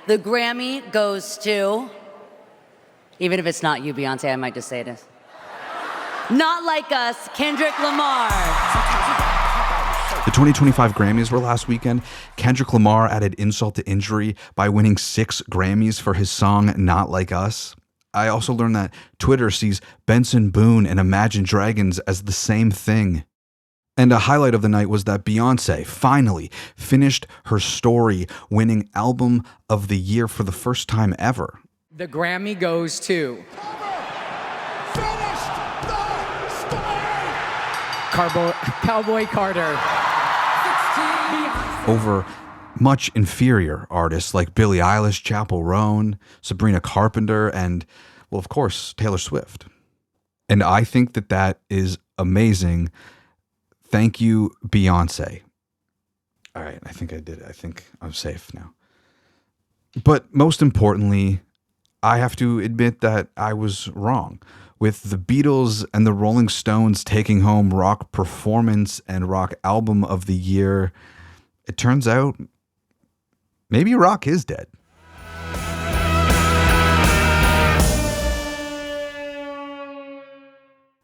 The Grammy goes to, even if it's not you, Beyonce, I might just say this. Not Like Us, Kendrick Lamar. The 2025 Grammys were last weekend. Kendrick Lamar added insult to injury by winning 6 Grammys for his song Not Like Us. I also learned that Twitter sees Benson Boone and Imagine Dragons as the same thing. And a highlight of the night was that Beyoncé finally finished her story, winning Album of the Year for the first time ever. The Grammy goes to Cowboy Carter. Over much inferior artists like Billie Eilish, Chappell Roan, Sabrina Carpenter, and, well, of course, Taylor Swift. And I think that that is amazing. Thank you, Beyonce. All right, I think I did it. I think I'm safe now. But most importantly, I have to admit that I was wrong. With the Beatles and the Rolling Stones taking home Rock Performance and Rock Album of the Year, it turns out maybe rock is dead.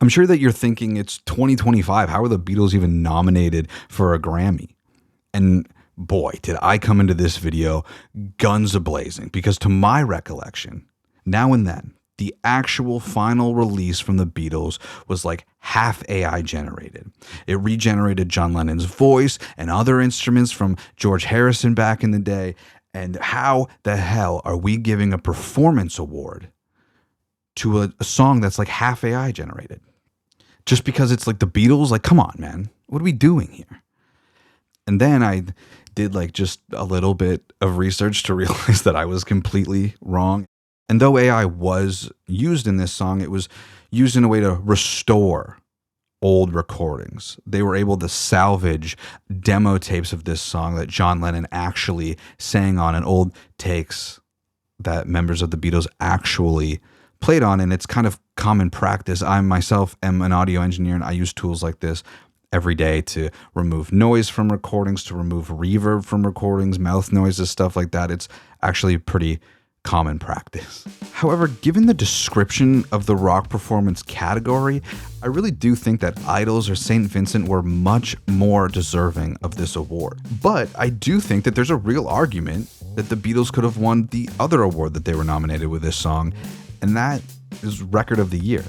I'm sure that you're thinking it's 2025. How are the Beatles even nominated for a Grammy? And boy, did I come into this video guns a-blazing, because to my recollection, now and then, the actual final release from the Beatles was like half AI generated. It regenerated John Lennon's voice and other instruments from George Harrison back in the day. And how the hell are we giving a performance award to a song that's like half AI generated? Just because it's like the Beatles? Like, come on, man. What are we doing here? And then I did like just a little bit of research to realize that I was completely wrong. And though AI was used in this song, it was used in a way to restore old recordings. They were able to salvage demo tapes of this song that John Lennon actually sang on, and old takes that members of the Beatles actually played on. And it's kind of common practice. I myself am an audio engineer, and I use tools like this every day to remove noise from recordings, to remove reverb from recordings, mouth noises, stuff like that. It's actually pretty common practice. However, given the description of the rock performance category, I really do think that Idols or St. Vincent were much more deserving of this award. But I do think that there's a real argument that the Beatles could have won the other award that they were nominated with this song, and that is Record of the Year.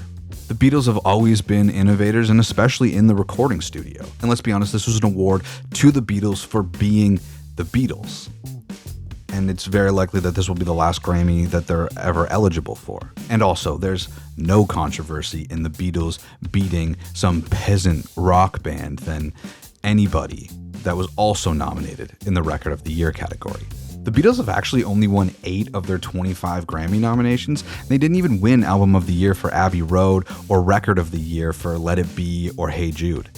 The Beatles have always been innovators, and especially in the recording studio. And let's be honest, this was an award to the Beatles for being the Beatles. And it's very likely that this will be the last Grammy that they're ever eligible for. And also, there's no controversy in the Beatles beating some peasant rock band than anybody that was also nominated in the Record of the Year category. The Beatles have actually only won 8 of their 25 Grammy nominations. They didn't even win Album of the Year for Abbey Road or Record of the Year for Let It Be or Hey Jude.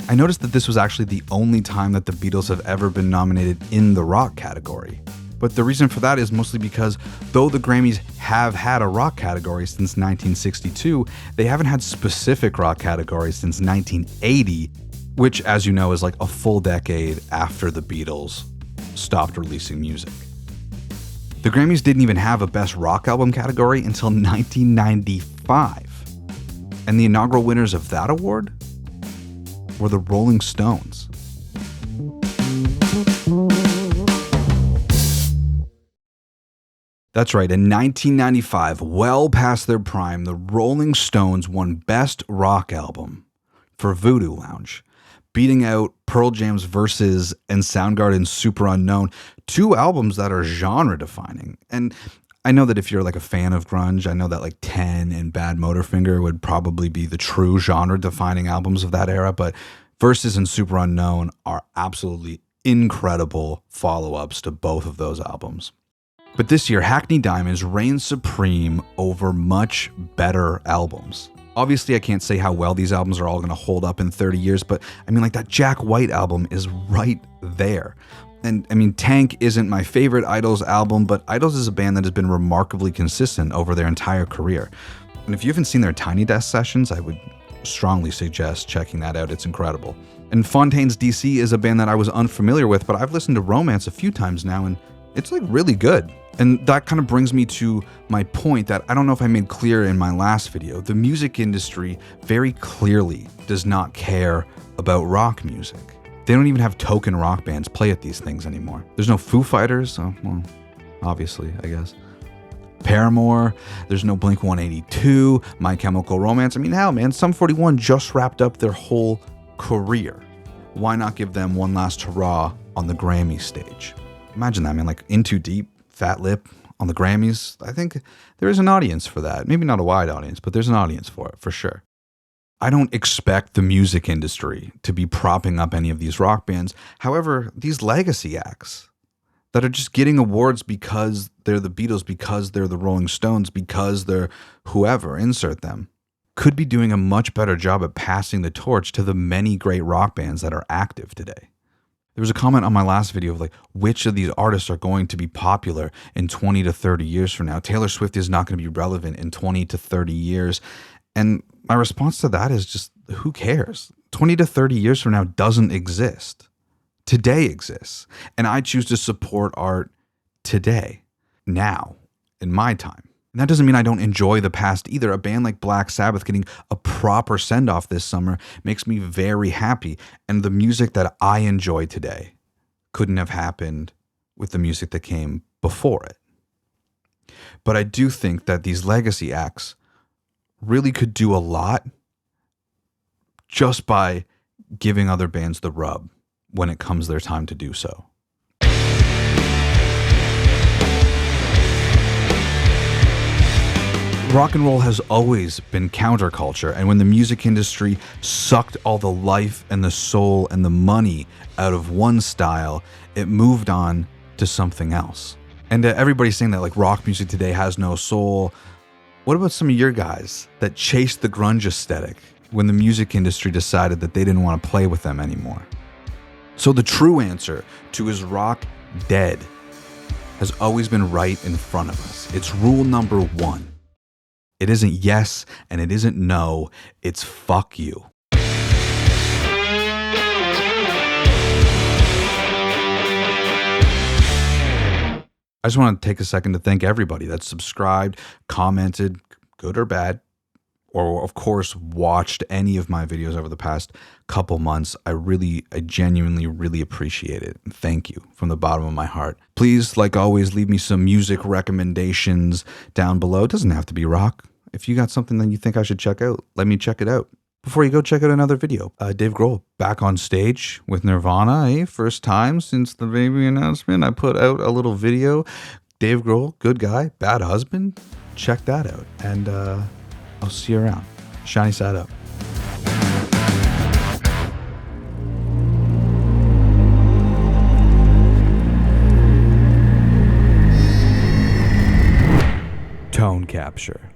I noticed that this was actually the only time that the Beatles have ever been nominated in the rock category. But the reason for that is mostly because though the Grammys have had a rock category since 1962, they haven't had specific rock categories since 1980, which, as you know, is like a full decade after the Beatles stopped releasing music. The Grammys didn't even have a Best Rock Album category until 1995. And the inaugural winners of that award were the Rolling Stones. That's right, in 1995, well past their prime, the Rolling Stones won Best Rock Album for Voodoo Lounge, beating out Pearl Jam's Versus and Soundgarden's Super Unknown, 2 albums that are genre-defining. And I know that if you're like a fan of grunge, I know that like 10 and Bad Motorfinger would probably be the true genre-defining albums of that era, but Versus and Super Unknown are absolutely incredible follow-ups to both of those albums. But this year, Hackney Diamonds reigned supreme over much better albums. Obviously, I can't say how well these albums are all going to hold up in 30 years, but I mean, like that Jack White album is right there. And I mean, Tank isn't my favorite Idols album, but Idols is a band that has been remarkably consistent over their entire career. And if you haven't seen their Tiny Desk sessions, I would strongly suggest checking that out. It's incredible. And Fontaine's DC is a band that I was unfamiliar with, but I've listened to Romance a few times now, and it's like really good. And that kind of brings me to my point that I don't know if I made clear in my last video. The music industry very clearly does not care about rock music. They don't even have token rock bands play at these things anymore. There's no Foo Fighters, well, obviously, I guess. Paramore, there's no Blink-182, My Chemical Romance. I mean, hell, man, Sum 41 just wrapped up their whole career. Why not give them one last hurrah on the Grammy stage? Imagine that, man, like In Too Deep, Fat Lip on the Grammys. I think there is an audience for that. Maybe not a wide audience, but there's an audience for it, for sure. I don't expect the music industry to be propping up any of these rock bands. However, these legacy acts that are just getting awards because they're the Beatles, because they're the Rolling Stones, because they're whoever, insert them, could be doing a much better job at passing the torch to the many great rock bands that are active today. There was a comment on my last video of like, which of these artists are going to be popular in 20 to 30 years from now? Taylor Swift is not going to be relevant in 20 to 30 years. And my response to that is just, who cares? 20 to 30 years from now doesn't exist. Today exists. And I choose to support art today, now, in my time. And that doesn't mean I don't enjoy the past either. A band like Black Sabbath getting a proper send-off this summer makes me very happy. And the music that I enjoy today couldn't have happened with the music that came before it. But I do think that these legacy acts really could do a lot just by giving other bands the rub when it comes their time to do so. Rock and roll has always been counterculture, and when the music industry sucked all the life and the soul and the money out of one style, it moved on to something else. And everybody's saying that like rock music today has no soul. What about some of your guys that chased the grunge aesthetic when the music industry decided that they didn't want to play with them anymore? So the true answer to is rock dead has always been right in front of us. It's rule number 1. It isn't yes and it isn't no, it's fuck you. I just want to take a second to thank everybody that subscribed, commented, good or bad, or of course watched any of my videos over the past couple months. I genuinely really appreciate it. Thank you from the bottom of my heart. Please, like always, leave me some music recommendations down below. It doesn't have to be rock. If you got something that you think I should check out, let me check it out. Before you go, check out another video. Dave Grohl back on stage with Nirvana, First time since the baby announcement. I put out a little video. Dave Grohl, good guy, bad husband. Check that out. And I'll see you around. Shiny side up. Tone capture.